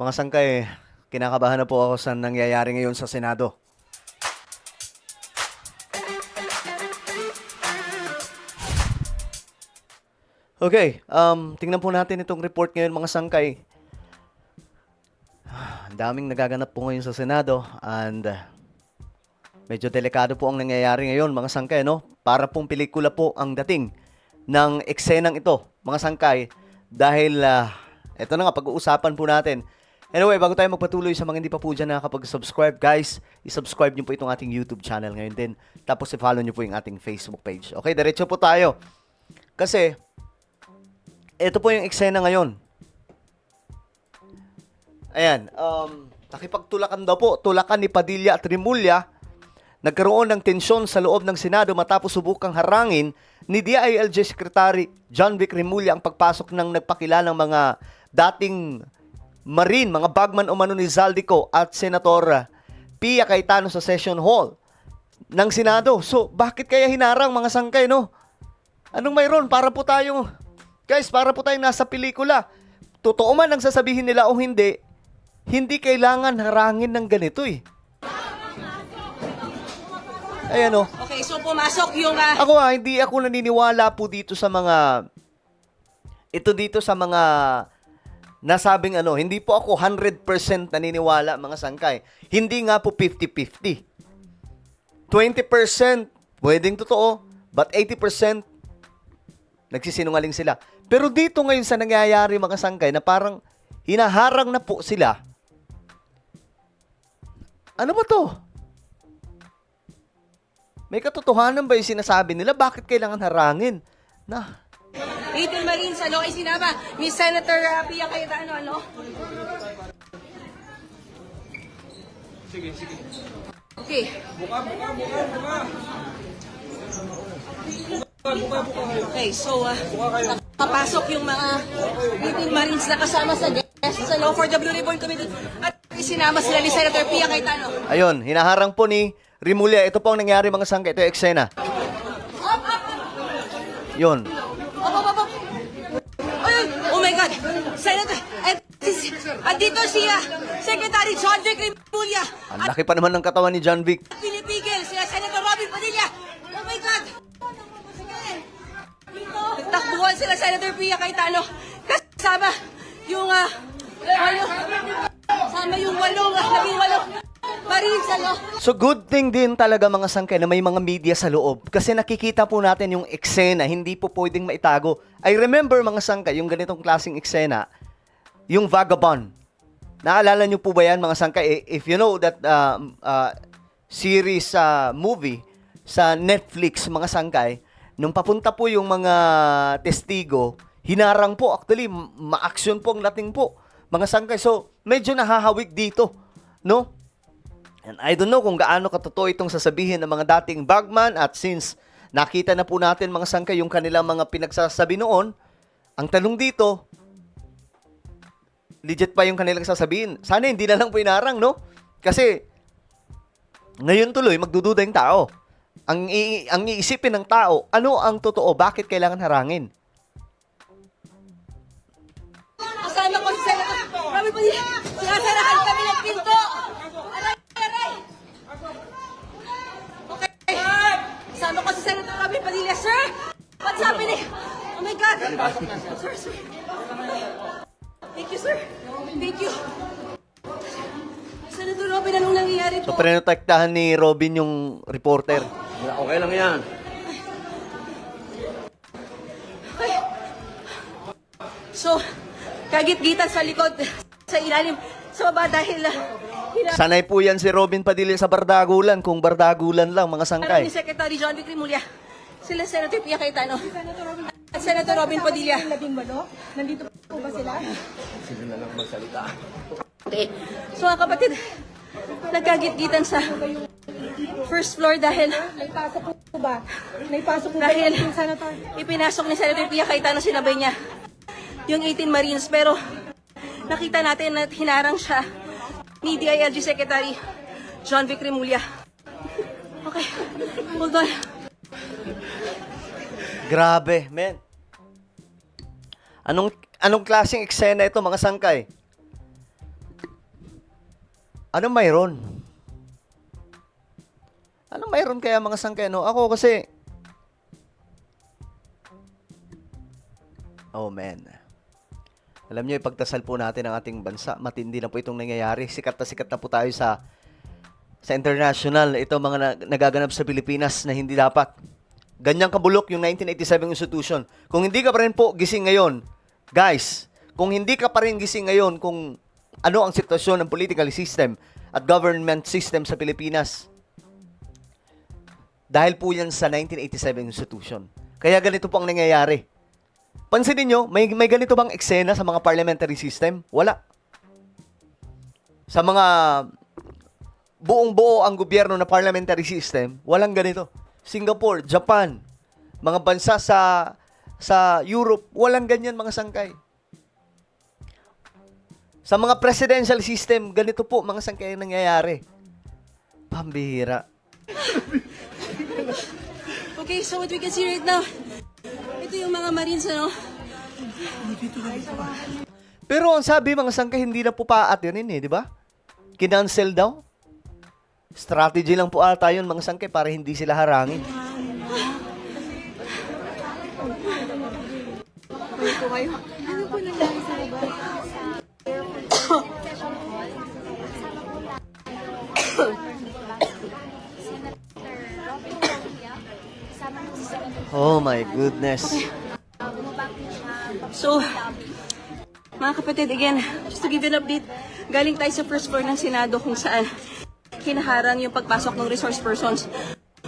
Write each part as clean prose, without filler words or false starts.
Mga sangkay, kinakabahan na po ako sa nangyayari ngayon sa Senado. Okay, tingnan po natin itong report ngayon mga sangkay. Ang daming nagaganap po ngayon sa Senado and medyo delikado po ang nangyayari ngayon mga sangkay, no? Para pong pelikula po ang dating ng eksenang ito, mga sangkay, dahil ito na nga, pag-uusapan po natin. Anyway, bago tayo magpatuloy sa mga hindi pa po dyan nakakapag-subscribe, guys, isubscribe nyo po itong ating YouTube channel ngayon din. Tapos i-follow nyo po yung ating Facebook page. Okay, diretso po tayo. Kasi, ito po yung eksena ngayon. Ayan, nakipagtulakan daw po, tulakan ni Padilla at Remulla. Nagkaroon ng tensyon sa loob ng Senado matapos subukang harangin ni DILG Secretary John Vic Remulla ang pagpasok ng nagpakilalang mga dating Marine, mga bagman umano ni Zaldico at Senator Pia Cayetano sa session hall ng Senado. So, bakit kaya hinarang mga sangkay, no? Anong mayroon? Para po tayong nasa pelikula. Totoo man ang sasabihin nila o hindi, hindi kailangan harangin ng ganito eh. Ayan o. Okay, so pumasok yung... Hindi ako naniniwala po dito sa mga... nasabing hindi po ako 100% naniniwala mga sangkay. Hindi nga po 50-50. 20% pwedeng totoo, but 80% nagsisinungaling sila. Pero dito ngayon sa nangyayari mga sangkay na parang hinaharang na po sila. Ano ba to? May katotohanan ba yung sinasabi nila? Bakit kailangan harangin? 18 Marines, ay sinama ni Senator Pia Cayetano, Sige. Okay. Buka. Okay, so, nakapasok yung mga 18 Marines na kasama sa guests, for the Blue Ribbon Committee at isinama sila ni Senator Pia Cayetano. Ayun, hinaharang po ni Remulla. Ito po ang nangyari mga sangkay. Ito yung eksena. Yun. Oh my God! Senator, at dito siya, Secretary John Vic Remulla. Ang laki pa naman ng katawan ni John Vic. At pinipigil sila Senator Robin Padilla. Oh my God! Nagtakbuhan sila Senator Pia Cayetano. Kasama yung, yung 18 Marines, So good thing din talaga mga sangkay na may mga media sa loob. Kasi nakikita po natin yung eksena, hindi po pwedeng maitago. I remember mga sangkay, yung ganitong klaseng eksena, yung Vagabond. Naalala nyo po ba yan mga sangkay? If you know that series movie sa Netflix mga sangkay, nung papunta po yung mga testigo, hinarang po. Actually, ma-action po ang dating po mga sangkay. So, medyo nahahawig dito, no? And I don't know kung gaano katotoo itong sasabihin ng mga dating bagman at since nakita na po natin mga sangkay yung kanilang mga pinagsasabi noon, ang tanong dito, legit pa yung kanilang sasabihin? Sana hindi na lang po inarang, no? Kasi ngayon tuloy magdududa yung tao. Ang iisipin ng tao, ano ang totoo? Bakit kailangan harangin? kasama ko si Senator Robin Padilla. Sinasarahan kami ng pinto. Kasama ko si Senator Robin Padilla. Sir, what's happening? Oh my God. Sir. Thank you, sir. Thank you. Senator Robin, anong nangyayari po? So, prenotektahan ni Robin yung reporter. Okay lang yan. Okay. So, kagit-gitan sa likod, sa ilalim, sa baba dahil Sanay po yan si Robin Padilla sa bardagulan. Kung bardagulan lang, mga sangkay. ni Secretary John Vic Remulla, sila Senator Pia Cayetano, at Senator Robin Padilla. Nandito po ba sila? Sila na lang magsalita. Okay. So mga kapatid, nagkagit-gitan sa first floor dahil May pasok po ba? May pasok po ba Dahil- yung senator? ipinasok ni Senator Pia Cayetano, sinabay niya yung 18 Marines, pero nakita natin na hinarang siya ni DILG Secretary John Vic Remulla. Okay, hold on. Grabe, men. Anong klaseng eksena ito, mga sangkay? Anong mayroon? Anong mayroon kaya mga sangkay, no? Ako kasi, oh man. Alam niyo, ipagdasal po natin ang ating bansa. Matindi na po itong nangyayari. Sikat na po tayo sa international. Ito mga nagaganap sa Pilipinas na hindi dapat. Ganyang kabulok yung 1987 institution. Kung hindi ka pa rin po gising ngayon, guys, kung hindi ka pa rin gising ngayon kung ano ang sitwasyon ng political system at government system sa Pilipinas, dahil po yan sa 1987 institution. Kaya ganito po ang nangyayari. Pansinin nyo, may ganito bang eksena sa mga parliamentary system? Wala. Sa mga buong-buo ang gobyerno na parliamentary system, walang ganito. Singapore, Japan, mga bansa sa Europe, walang ganyan mga sangkay. Sa mga presidential system, ganito po mga sangkay ang nangyayari. Pambihira. Okay, so what we can see right now, ito yung mga Marines, ano? Pero ang sabi mga sangkay, hindi na po paatirin di ba? Kinancel daw. Strategy lang po ata yun mga sangkay para hindi sila harangin. Ano po nangyari sa iba? Oh my goodness. So, mga kapatid, again, just to give you an update, galing tayo sa first floor ng Senado kung saan hinaharang yung pagpasok ng resource persons.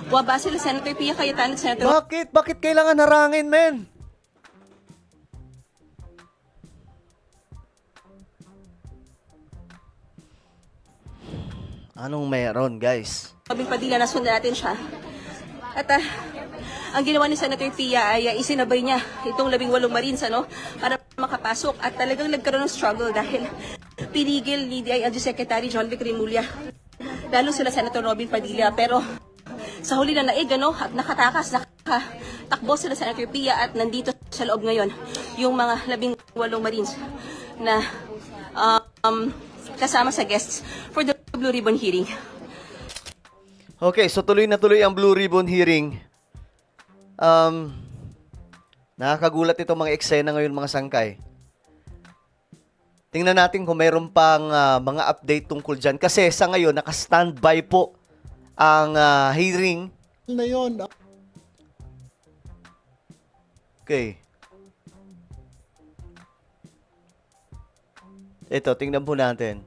Waba sila Senator Pia Cayetano at Senator Bakit? Bakit kailangan harangin, men? Anong meron, guys? Robin Padilla, nasundan natin siya. At ang ginawa ni Senator Pia ay isinabay niya itong 18 Marines para makapasok at talagang nagkaroon ng struggle dahil pinigil ni DILG Secretary John Vic Remulla. Lalo sila Senator Robin Padilla, pero sa huli na naig at nakatakbo sila Senator Pia at nandito sa loob ngayon yung mga 18 Marines na kasama sa guests for the Blue Ribbon hearing. Okay, so tuloy na tuloy ang Blue Ribbon hearing. Nakakagulat itong mga eksena ngayon mga sangkay. Tingnan natin kung mayroon pang mga update tungkol dyan. Kasi sa ngayon, naka-standby po ang hearing. Na yun. Okay. Ito, tingnan po natin.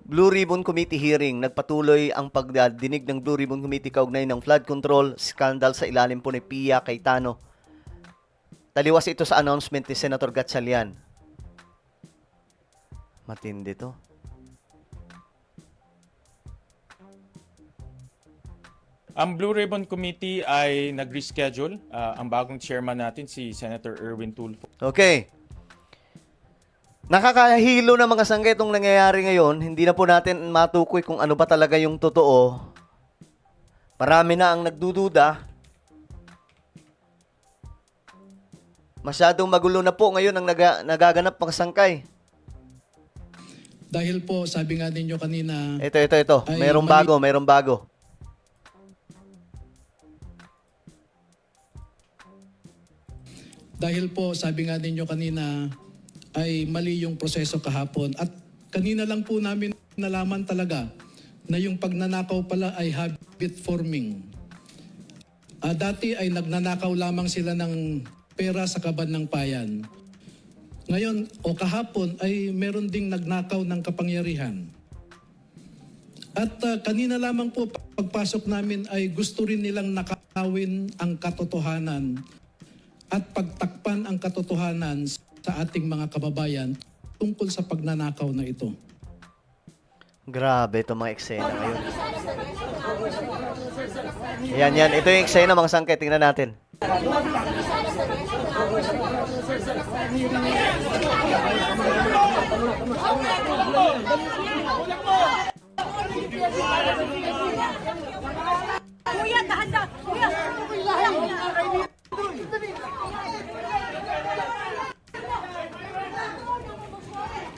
Blue Ribbon Committee hearing. Nagpatuloy ang pagdinig ng Blue Ribbon Committee kaugnay ng flood control scandal sa ilalim po ni Pia Cayetano. Taliwas ito sa announcement ni Senator Gatchalian. Matindi to. Ang Blue Ribbon Committee ay nag-reschedule. Ang bagong chairman natin, si Senator Erwin Tulfo. Okay. Nakakahilo na mga sangkay itong nangyayari ngayon. Hindi na po natin matukoy kung ano ba talaga yung totoo. Marami na ang nagdududa. Masyadong magulo na po ngayon ang nagaganap mga sangkay. Dahil po, sabi nga ninyo kanina, Ito. Ay, Mayroong bago. dahil po, sabi nga ninyo kanina, ay mali yung proseso kahapon. At kanina lang po namin nalaman talaga na yung pagnanakaw pala ay habit forming. Dati ay nagnanakaw lamang sila ng pera sa kaban ng bayan. Ngayon o kahapon ay meron ding nagnakaw ng kapangyarihan. At kanina lamang po pagpasok namin ay gusto rin nilang nakawin ang katotohanan at pagtakpan ang katotohanan sa ating mga kababayan tungkol sa pagnanakaw na ito. Grabe itong mga eksena ngayon. Yan. Ito yung eksena mga sangkay. Tingnan natin. Kuya, dahan-dahan! Kuya!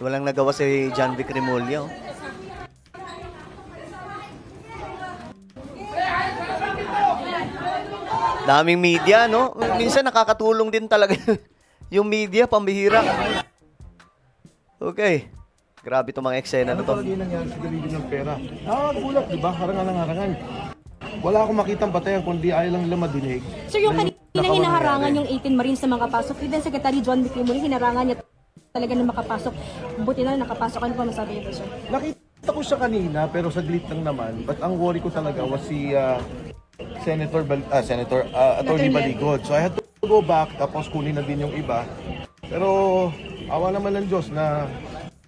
Walang nagawa si John Vic Remulla. Oh. Daming media, no? Minsan nakakatulong din talaga yung media, pambihira. Okay. Grabe itong mga eksena na to. Ano talaga nangyari sa dalili ng pera? Gulat, di ba? Harangan ng harangan. Wala akong makitang batayan kundi ayaw lang nila madinig. Sir, yung Na kanina nakaw hinaharangan nangyari. yung 18 Marines na makapasok, even Secretary John Vic Remulla, hinarangan niya talaga na makapasok. Buti na nakapasok. Ano pa masabi niyo, sir? Nakita ko siya kanina pero saglit lang naman. But ang worry ko talaga was si Attorney Baligod. So I had to go back tapos kunin na din yung iba. Pero awa naman ng Diyos na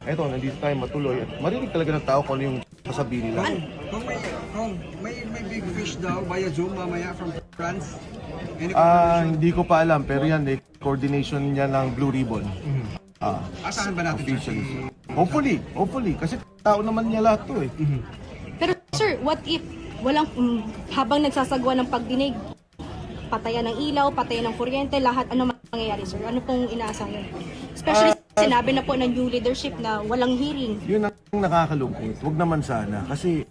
eto, nandito tayo matuloy at marinig talaga ng tao kung ano yung sasabihin nila. May big fish daw via Zoom mamaya from France. Any Hindi ko pa alam pero yan coordination niya ng Blue Ribbon. Asahan ba natin siya? Officially. Hopefully. Kasi tao naman niya lahat to eh. Pero sir, what if walang habang nagsasagwa ng pagdinig, patayan ng ilaw, patayan ng kuryente, lahat ano mangyayari, sir? Ano pong inaasahan? Especially sinabi na po ng new leadership na walang hearing. Yun ang nakakalungkot. Huwag naman sana. Kasi,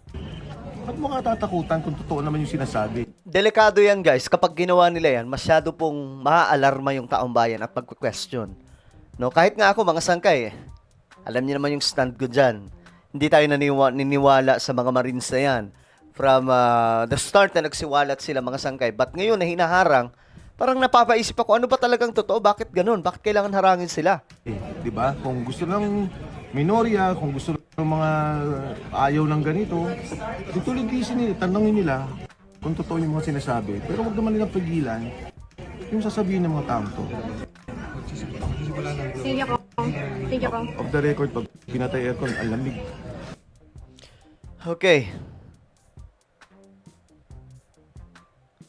ba't mo katatakutan kung totoo naman yung sinasabi? Delikado yan, guys. Kapag ginawa nila yan, masyado pong maaalarma yung taong bayan at magque-question. No, kahit nga ako, mga sangkay, alam niyo naman yung stand ko dyan. Hindi tayo niniwala sa mga Marines na yan. From the start na nagsiwalat sila mga sangkay. But ngayon na hinaharang, parang napapaisip ako, ano ba talagang totoo? Bakit ganun? Bakit kailangan harangin sila? Di ba? Kung gusto ng minorya, kung gusto ng mga ayaw ng ganito, tutulitisin nila, tanongin nila kung totoo yung mga sinasabi. Pero huwag naman nilang pigilan yung sasabihin ng mga tao to. Thank you, Kong. Thank you, Kong. Off the record, pag pinatay aircon, ang lamig. Okay.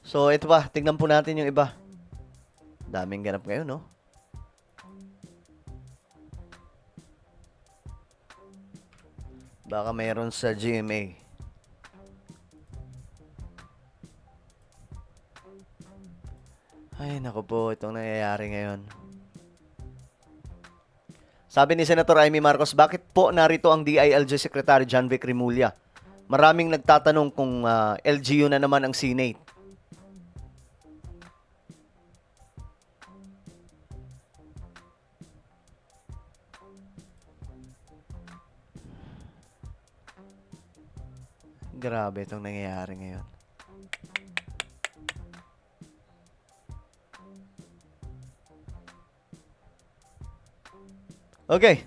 So, ito pa. Tingnan po natin yung iba. Daming ganap ngayon, no? Baka mayroon sa GMA. Ay, naku po. Itong nangyayari ngayon. Sabi ni Senator Amy Marcos, bakit po narito ang DILG Secretary John Vic Remulla? Maraming nagtatanong kung LGU na naman ang Senate. Grabe itong nangyayari ngayon. Okay.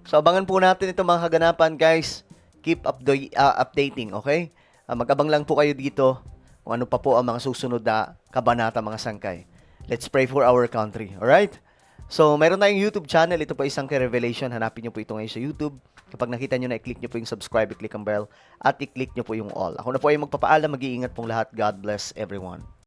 So, abangan po natin itong mga kaganapan, guys. Keep updating, okay? Mag-abang lang po kayo dito kung ano pa po ang mga susunod na kabanata, mga sangkay. Let's pray for our country, alright? So, meron tayong YouTube channel. Ito po isang Revelation. Hanapin nyo po ito ngayon sa YouTube. Kapag nakita nyo na, i-click nyo po yung subscribe, i-click ang bell, at i-click nyo po yung all. Ako na po ay magpapaalam. Mag-iingat pong lahat. God bless everyone.